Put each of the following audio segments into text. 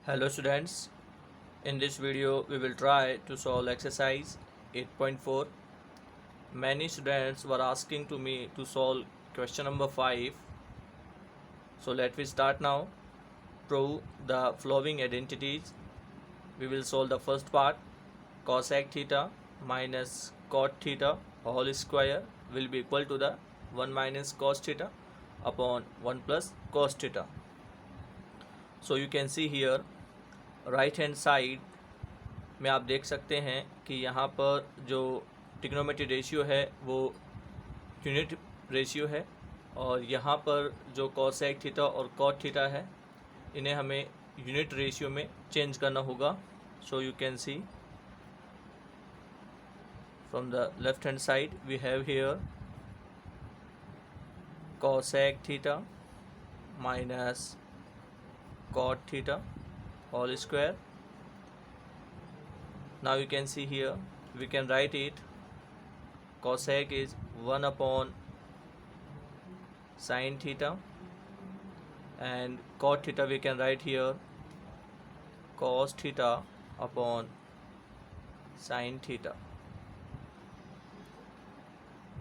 Hello students, in this video we will try to solve exercise 8.4. Many students were asking to me to solve question number 5. So let me start now. Prove the following identities. We will solve the first part. Cosec theta minus cot theta whole square will be equal to the 1 minus cos theta upon 1 plus cos theta. So you can see here right hand side में आप देख सकते हैं कि यहाँ पर जो trigonometry ratio है वो यूनिट रेशियो है और यहाँ पर जो कॉसेक थीटा और कॉट थीटा है इन्हें हमें यूनिट रेशियो में चेंज करना होगा. So you can see from the left hand side we have here cosec theta minus cot theta whole square. Now you can see here we can write it cosec is 1 upon sin theta and cot theta we can write here cos theta upon sin theta.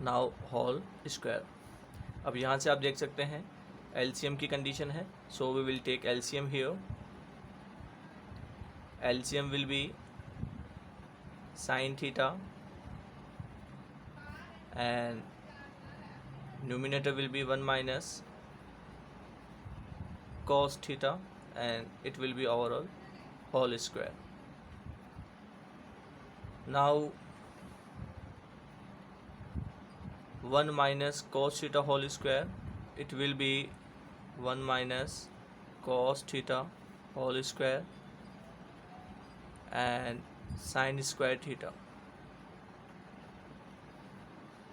Now whole square. अब यहाँ से आप देख सकते हैं LCM की condition है. So we will take LCM here. LCM will be sin theta and numerator will be 1 minus cos theta and it will be overall whole square. Now 1 minus cos theta whole square, it will be 1 minus cos theta whole square and sign square theta.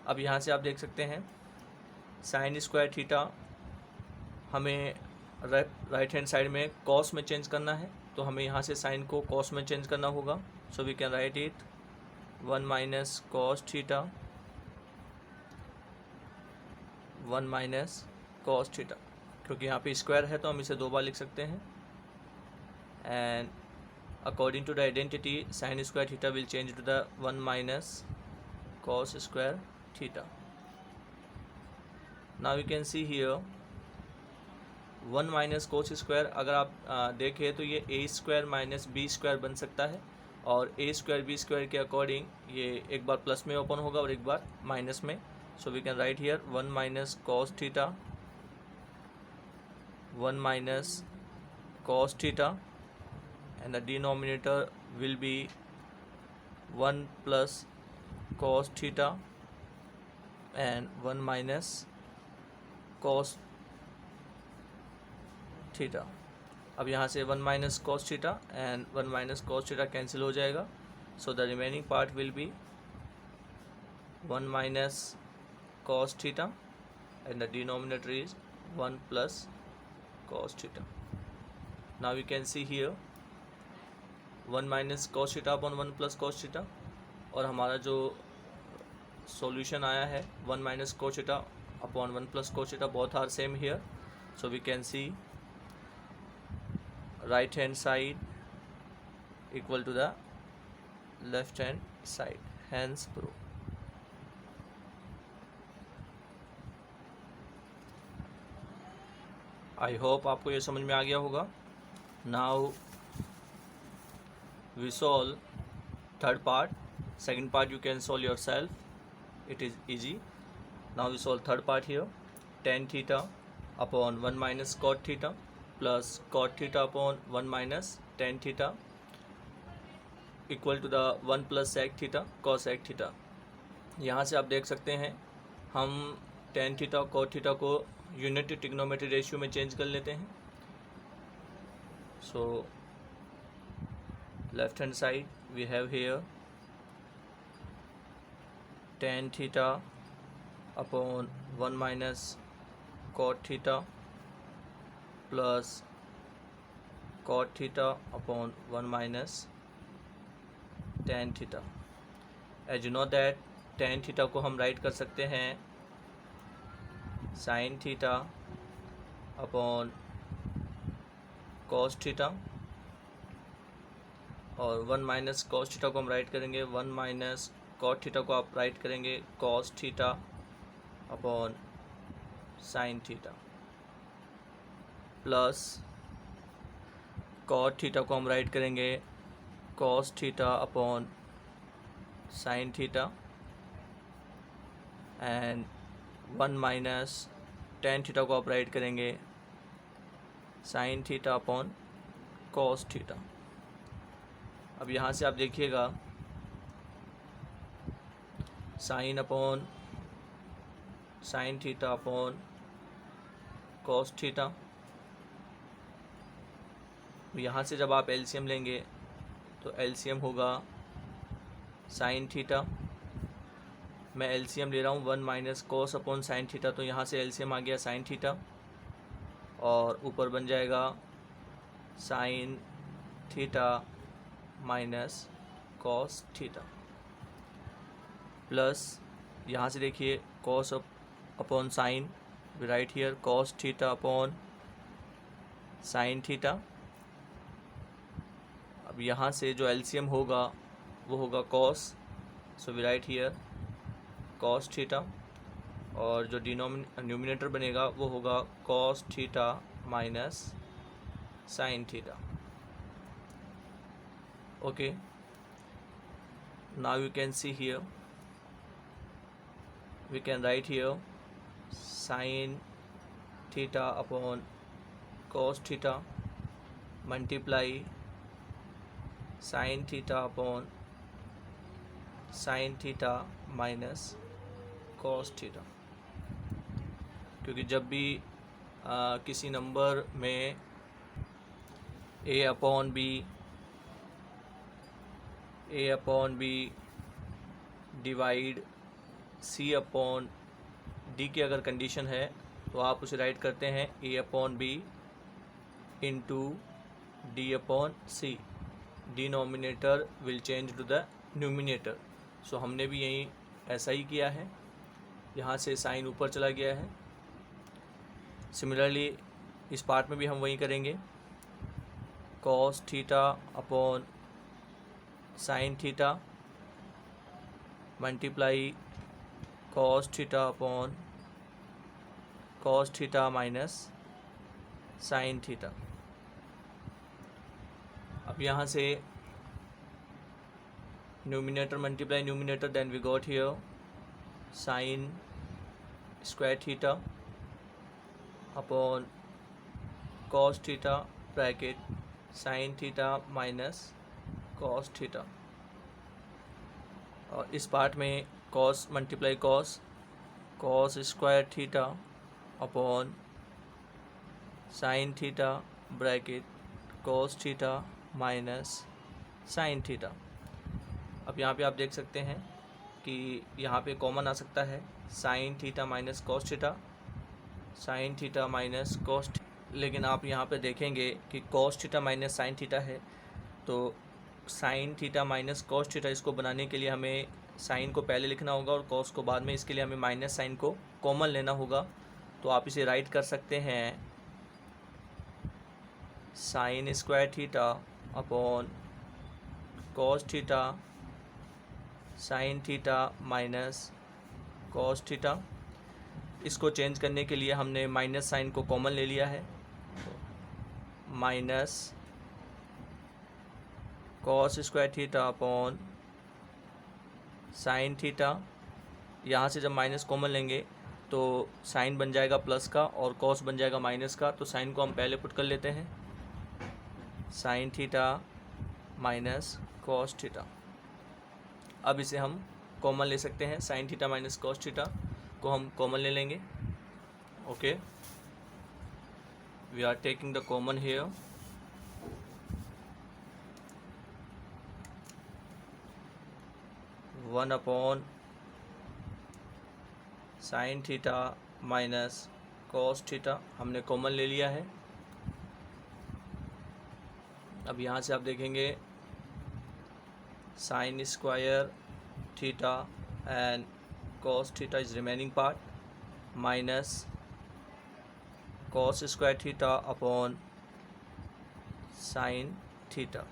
अब यहाँ से आप देख सकते हैं sign square theta हमें right hand side में cos में चेंज करना है तो हमें यहाँ से साइन को कॉस में चेंज करना होगा. So we can write it 1 minus cos theta 1 minus cos theta, क्योंकि यहाँ पे स्क्वायर है तो हम इसे 2 बार लिख सकते हैं. And according to the identity sin square theta will change to the 1 minus cos square theta. Now you can see here 1 minus cos square अगर आप देखें तो ये a square minus B square बन सकता है और a स्क्वायर बी स्क्वायर के अकॉर्डिंग ये एक बार प्लस में ओपन होगा और एक बार माइनस में. So we can write here 1 minus cos theta 1 minus cos theta and the denominator will be 1 plus cos theta and 1 minus cos theta. अब यहाँ से 1 minus cos theta and 1 minus cos theta cancel हो जाएगा. So the remaining part will be 1 minus cos theta and the denominator is 1 plus cos theta. Now you can see here 1 minus cos theta upon 1 plus cos theta और हमारा जो solution आया है 1 minus cos theta upon 1 plus cos theta both are same here. So we can see right hand side equal to the left hand side. Hence prove. I hope आपको ये समझ में आ गया होगा. Now we solve third part. Second part you can solve yourself, it is easy. Now we solve third part here. Tan theta upon 1 minus cot theta plus cot theta upon 1 minus tan theta equal to the 1 plus sec theta cosec theta. यहाँ से आप देख सकते हैं हम tan theta और cot theta को unit trigonometry ratio में चेंज कर लेते हैं. सो left hand side we have here tan theta upon 1 minus cot theta plus cot theta upon 1 minus tan theta. as you know that tan theta को हम write कर सकते हैं sin theta upon cos theta और 1 minus cos theta को हम write करेंगे 1 minus cot theta को आप राइट करेंगे cos theta upon sine theta plus cot theta को हम राइट करेंगे cos theta upon sine theta and 1 minus tan theta को आप राइट करेंगे sine theta upon cos theta. अब यहाँ से आप देखिएगा sine upon sine theta upon cos theta. यहाँ से जब आप एलसीएम लेंगे तो एलसीएम होगा साइन थीटा। मैं एलसीएम ले रहा हूँ 1 minus cos upon sine theta, तो यहाँ से एलसीएम आ गया साइन थीटा और ऊपर बन जाएगा sine theta minus cos theta plus यहाँ से देखिए cos upon sine we write here cos theta upon sine theta. अब यहाँ से जो एलसीएम होगा वो होगा cos, so we write here cos theta और जो न्यूमिनेटर बनेगा वो होगा cos theta minus sine theta. Okay, now you can see here we can write here sin theta upon cos theta multiply sin theta upon sin theta minus cos theta। क्योंकि जब भी किसी number में a upon B divide C upon D की अगर condition है तो आप उसे राइट करते हैं A upon B into D upon C. Denominator will change to the numerator. So हमने भी यही ऐसा ही किया है, यहाँ से साइन ऊपर चला गया है। सिमिलरली इस पार्ट में भी हम वही करेंगे cos theta upon sine theta multiply cos theta upon cos theta minus sine theta. अब यहाँ से numerator multiply numerator, then we got here sine square theta upon cos theta bracket sine theta minus cos theta. और इस part में cos multiply cos square theta upon sine theta bracket cos theta minus sine theta. अब यहाँ पे आप देख सकते हैं कि यहाँ पे कॉमन आ सकता है sign theta minus cos theta, sine theta minus cos, लेकिन आप यहाँ पे देखेंगे कि cos theta minus sine theta है, तो sign theta minus cos theta इसको बनाने के लिए हमें साइन को पहले लिखना होगा और कॉस को बाद में। इसके लिए हमें माइनस साइन को कॉमन लेना होगा, तो आप इसे राइट कर सकते हैं sign square theta upon cos theta sine theta minus cos theta. इसको चेंज करने के लिए हमने माइनस साइन को कॉमन ले लिया है, minus cos square theta upon sine theta. यहाँ से जब माइनस कॉमन लेंगे तो साइन बन जाएगा प्लस का और कॉस बन जाएगा माइनस का, तो साइन को हम पहले पुट कर लेते हैं sine theta minus cos theta. अब इसे हम कॉमन ले सकते हैं, sine theta minus cos theta को हम कॉमन ले लेंगे। Okay, we are taking the common here. One upon sine theta minus cos theta हमने कॉमन ले लिया है। अब यहाँ से आप देखेंगे sine square theta and cos theta is remaining part minus cos square theta upon sine theta.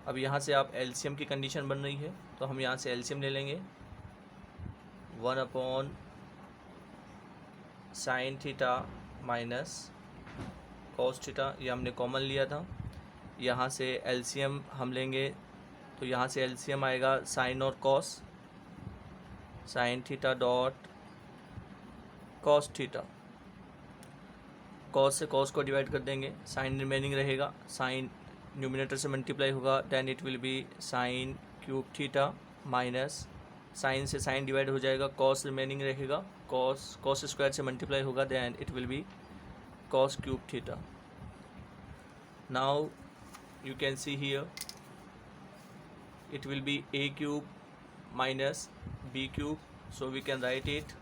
अब यहाँ से आप एलसीएम की कंडीशन बन रही है, तो हम यहाँ से एलसीएम ले लेंगे। 1 sine theta minus cos theta, ये हमने कॉमन लिया था। यहाँ से एलसीएम हम लेंगे, तो यहाँ से एलसीएम आएगा साइन और cos, sine theta dot cos theta. Cos से कॉस को डिवाइड कर देंगे, साइन रिमेनिंग रहेगा, साइन न्यूमिनेटर से मल्टीप्लाई होगा, then it will be sine cube theta minus sine से साइन डिवाइड हो जाएगा, कॉस रिमेनिंग रहेगा, कॉस स्क्वायर से मल्टीप्लाई होगा, then it will be cos cube theta. Now you can see here it will be a cube minus b cube, so we can write it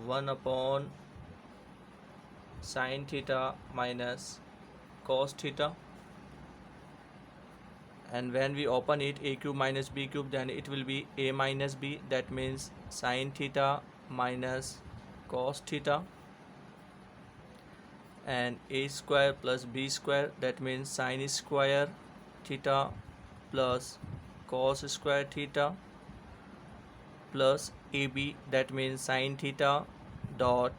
1 sin theta minus cos theta, and when we open it a cube minus b cube, then it will be a minus b, that means sin theta minus cos theta, and a square plus b square, that means sin square theta plus cos square theta plus ab, that means sin theta dot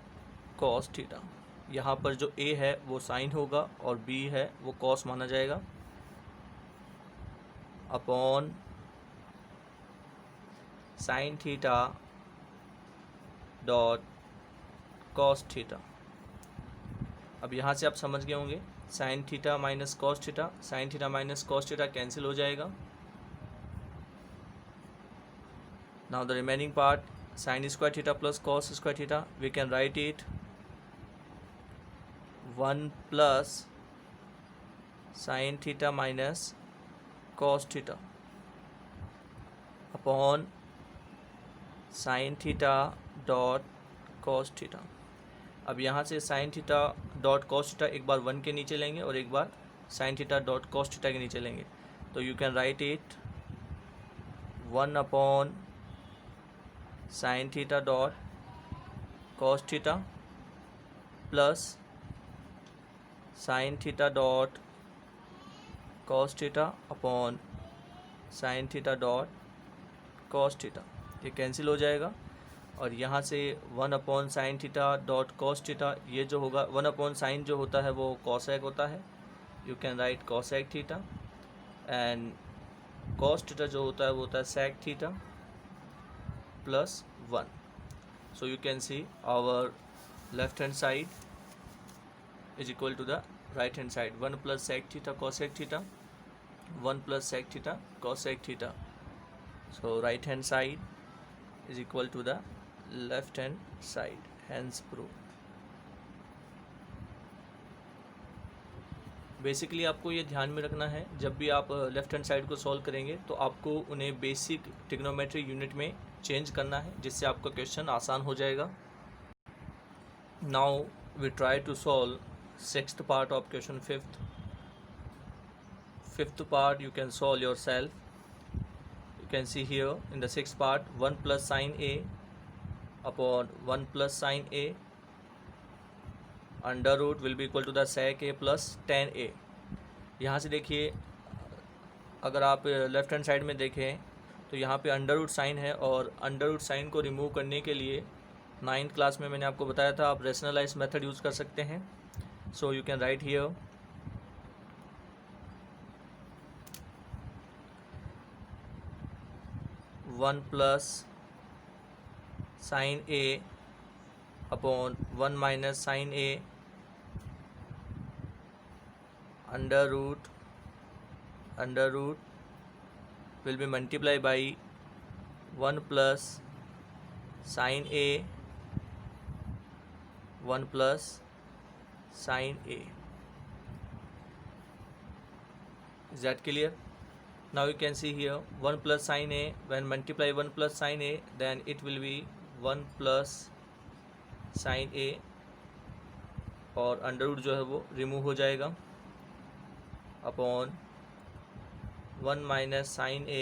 cos theta। यहाँ पर जो a है वो sin होगा और b है वो cos माना जाएगा, upon sin theta dot cos theta। अब यहाँ से आप समझ गए होंगे, sine theta minus cos theta, sine theta minus cos theta cancel हो जाएगा। Now the remaining part sine square theta plus cos square theta, we can write it 1 sine theta minus cos theta upon sine theta dot cos theta. अब यहाँ से sine theta dot cos theta एक बार 1 के नीचे लेंगे और एक बार sine theta dot cos theta के नीचे लेंगे, तो you can write it 1 sine theta dot cos theta plus sine theta dot cos theta upon sine theta dot cos theta. ये कैंसिल हो जाएगा और यहाँ से 1 sine theta dot cos theta, ये जो होगा 1 साइन जो होता है वो कॉसेक होता है, you can write cosec theta, and cos theta जो होता है वो होता है sec theta plus 1। So you can see our left hand side is equal to the right hand side, 1 sec theta cosec theta, 1 sec theta cosec theta. So right hand side is equal to the left hand side, hence proved। Basically आपको ये ध्यान में रखना है, जब भी आप left hand side को सॉल्व करेंगे तो आपको उन्हें बेसिक ट्रिग्नोमेट्री यूनिट में चेंज करना है, जिससे आपका क्वेश्चन आसान हो जाएगा। Now we try to solve 6th part of question 5th part you can solve yourself। You can see here in the 6th part 1 sin a upon 1 sin a under root will be equal to the sec a plus tan a। यहाँ से देखिए, अगर आप left hand side में देखें तो यहाँ पे अंडर रूट साइन है, और अंडर रूट साइन को रिमूव करने के लिए 9th क्लास में मैंने आपको बताया था आप रेशनलाइज मेथड यूज़ कर सकते हैं। So you can write here 1 sin a upon 1 sin a under root will be multiplied by 1 sin a 1 sin a। Is that clear? Now you can see here 1 sin a, when multiply 1 sin a, then it will be 1 sin a, और under root जो है वो remove हो जाएगा, upon 1 sin a,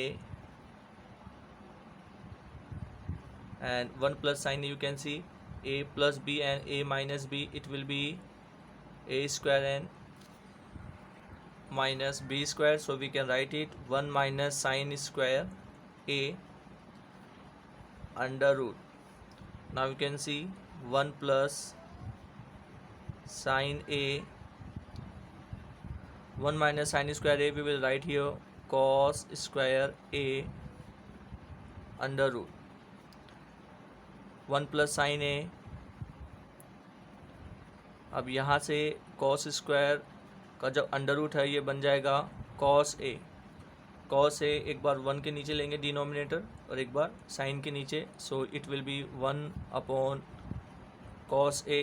and 1 sin a, you can see a plus b and a minus b, it will be a square and minus b square, so we can write it 1 minus sine square a under root. Now you can see 1 plus sine a, 1 minus sine square a, we will write here cos square a under root 1 plus sine a. अब यहाँ से cos square का जब under root है ये बन जाएगा cos a. cos a एक बार 1 के नीचे लेंगे डिनोमिनेटर और एक बार साइन के नीचे, so it will be 1 upon cos a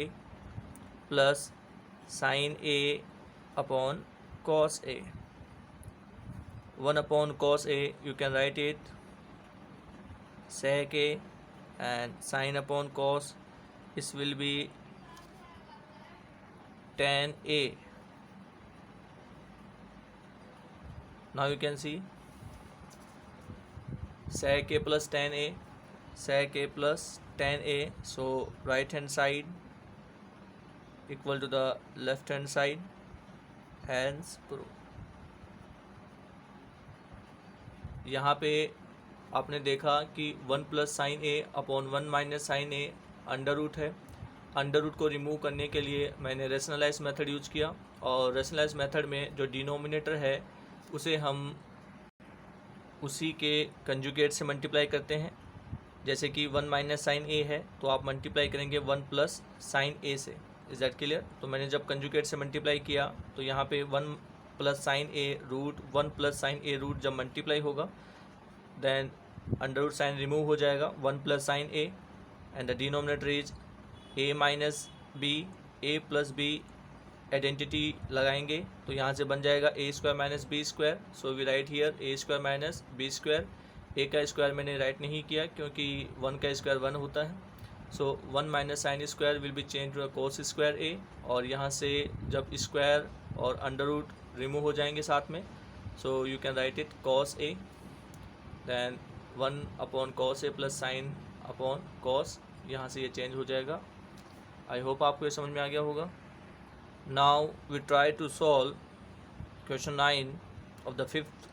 plus sign a upon cos a. 1 upon cos a, you can write it sec a, and sin upon cos, this will be tan a. Now you can see sec a plus tan a, sec a plus tan a, so right hand side equal to the left hand side, hence proof. यहाँ पे आपने देखा कि 1 plus sine A upon 1 minus sine A under root है. Under root को remove करने के लिए मैंने रेशनलाइज मेथड यूज किया, और रेशनलाइज मेथड में जो डिनोमिनेटर है उसे हम उसी के कंजुगेट से मल्टीप्लाई करते हैं. जैसे कि 1 माइनस साइन ए है तो आप मल्टीप्लाई करेंगे 1 प्लस साइन ए से. Is that clear? तो मैंने जब कंजुगेट से मल्टीप्लाई किया तो यहाँ पे 1 plus sine A root 1 plus sine A root जब मल्टीप्लाई होगा then under root sine remove हो जाएगा, 1 plus sine A, and the denominator is A minus B. A plus B identity लगाएंगे तो यहाँ से बन जाएगा A square minus B square. So we write here A square minus B square. A का square मैंने राइट नहीं किया क्योंकि 1 का स्क्वायर 1 होता है. So 1 minus sine square will be change to cos square A, और यहाँ से जब स्क्वायर और अंडर रूट रिमूव हो जाएंगे साथ में, so you can write it cos A, then 1 upon cos A plus sine upon cos. यहाँ से ये चेंज हो जाएगा. आई होप आपको ये समझ में आ गया होगा. Now we try to solve question 9 of the 5th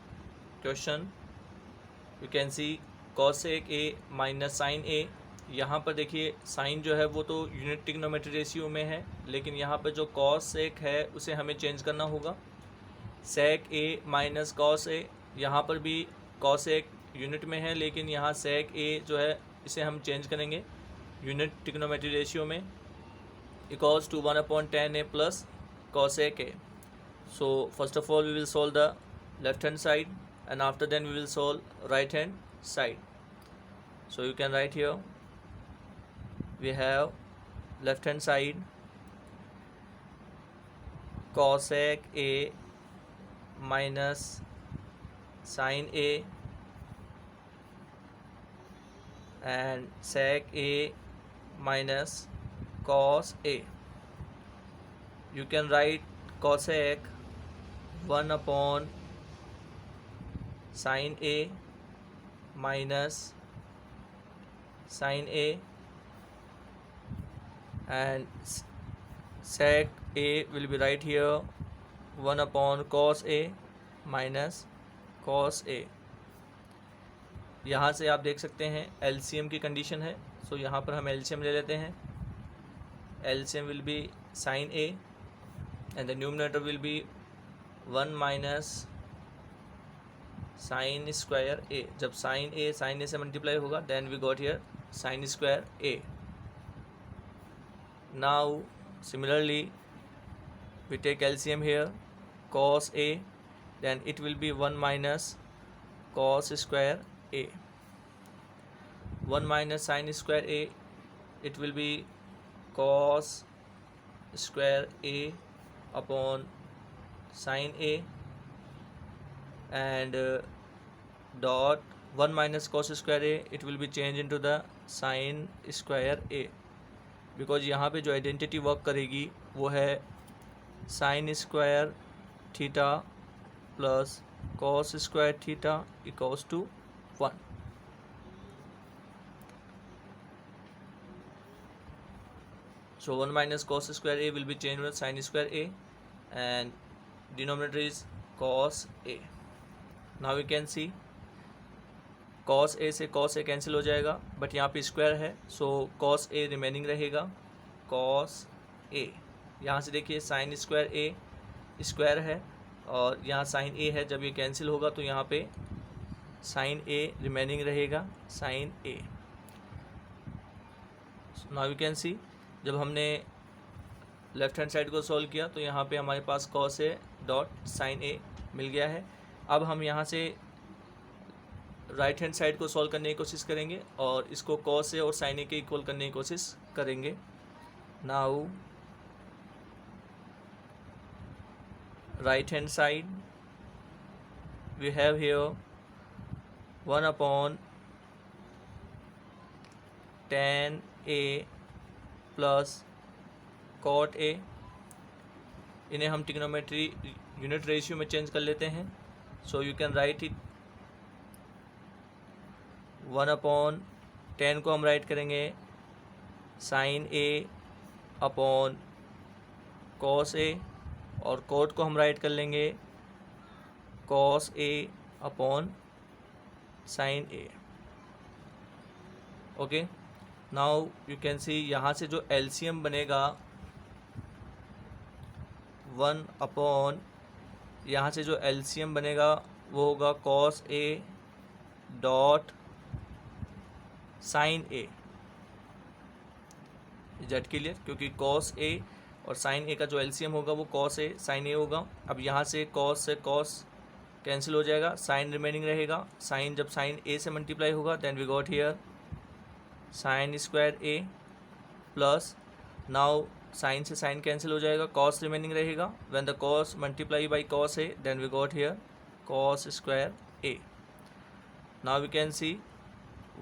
question. You can see cosec A minus sine A. यहाँ पर देखिए साइन जो है वो तो यूनिट ट्रिग्नोमेट्री रेशियो में है, लेकिन यहाँ पर जो कॉसेक है उसे हमें चेंज करना होगा. सेक ए माइनस कॉस ए, यहाँ पर भी कॉसेक यूनिट में है, लेकिन यहाँ सेक ए जो है इसे हम चेंज करेंगे यूनिट ट्रिग्नोमेट्री रेशियो में. Equals to 1 upon tan a plus cosec a. So first of all we will solve the left hand side, and after then we will solve right hand side. So you can write here we have left hand side cosec a minus sin a and sec a minus cos a. You can write cosec 1 upon sin a minus sin a, and sec a will be right here 1 upon cos a minus cos a. यहाँ से आप देख सकते हैं LCM की condition है, सो यहाँ पर हम LCM ले लेते हैं. LCM will be sin a and the numerator will be 1 minus sin square a. जब sin a sin a से मल्टीप्लाई होगा then we got here sin square a. Now similarly we take LCM here, cos a, then it will be 1 minus cos square a. 1 minus sin square a, it will be cos square a upon sin a, and dot 1 minus cos square a, it will be changed into the sin square a, because यहाँ पे जो identity work करेगी वो है sin square theta plus cos square theta equals to 1. So 1 minus cos square a will be changed with sin square a, and denominator is cos A. Now we can see cos A से cos A cancel हो जाएगा, but यहाँ पे square है, सो cos A remaining रहेगा, cos A. यहाँ से देखिए साइन स्क्वायर A स्क्वायर है और यहाँ साइन A है, जब ये कैंसिल होगा तो यहाँ पे साइन A रिमेनिंग रहेगा, sine A. Now you can see जब हमने लेफ्ट हैंड साइड को सॉल्व किया तो यहाँ पे हमारे पास cos A dot sine A मिल गया है. अब हम यहाँ से राइट हैंड साइड को सॉल्व करने की कोशिश करेंगे और इसको cos A और साइन A के इक्वल करने की कोशिश करेंगे. Now right hand side we have here 1 upon tan A plus cot A. इन्हें हम ट्रिग्नोमेट्री यूनिट रेशियो में चेंज कर लेते हैं, so you can write it 1 upon tan को हम राइट करेंगे sine A upon cos A और कोट को हम राइट कर लेंगे cos A upon sine A. Okay, now you can see यहाँ से जो एलसीएम बनेगा 1 अपॉन, यहाँ से जो एलसीएम बनेगा वो होगा cos A dot sine A. Get clear, क्योंकि cos A और साइन A का जो एलसीएम होगा वो cos A साइन A होगा. अब यहाँ से cos से cos कैंसिल हो जाएगा, साइन रिमेनिंग रहेगा. साइन जब साइन A से मल्टीप्लाई होगा then we got here sine square A plus, now sine से साइन कैंसिल हो जाएगा, cos रिमेनिंग रहेगा. When the cos multiply by cos A then we got here cos square A. Now we can see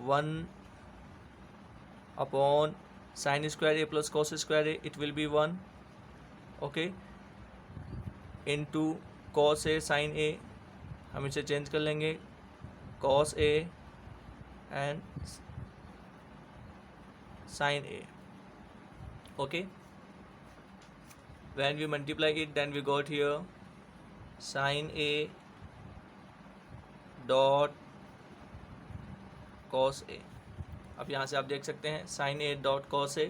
1 upon sine square A plus cos square A, it will be 1. Okay, into cos A sine A, हम इसे change कर लेंगे cos A and sine A. Okay, when we multiply it then we got here sine A dot cos A. अब यहाँ से आप देख सकते हैं sine A dot cos A,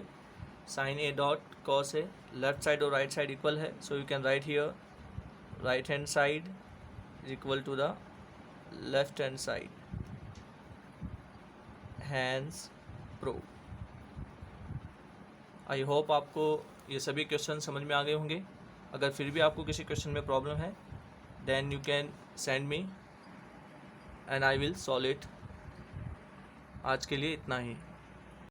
sine A dot cos A. Left side और right side equal है, so you can write here right hand side is equal to the left hand side. Hence prove. I hope आपको ये सभी question समझ में आ गए होंगे. अगर फिर भी आपको किसी क्वेश्चन में प्रॉब्लम है then you can send me and I will solve it. आज के लिए इतना ही.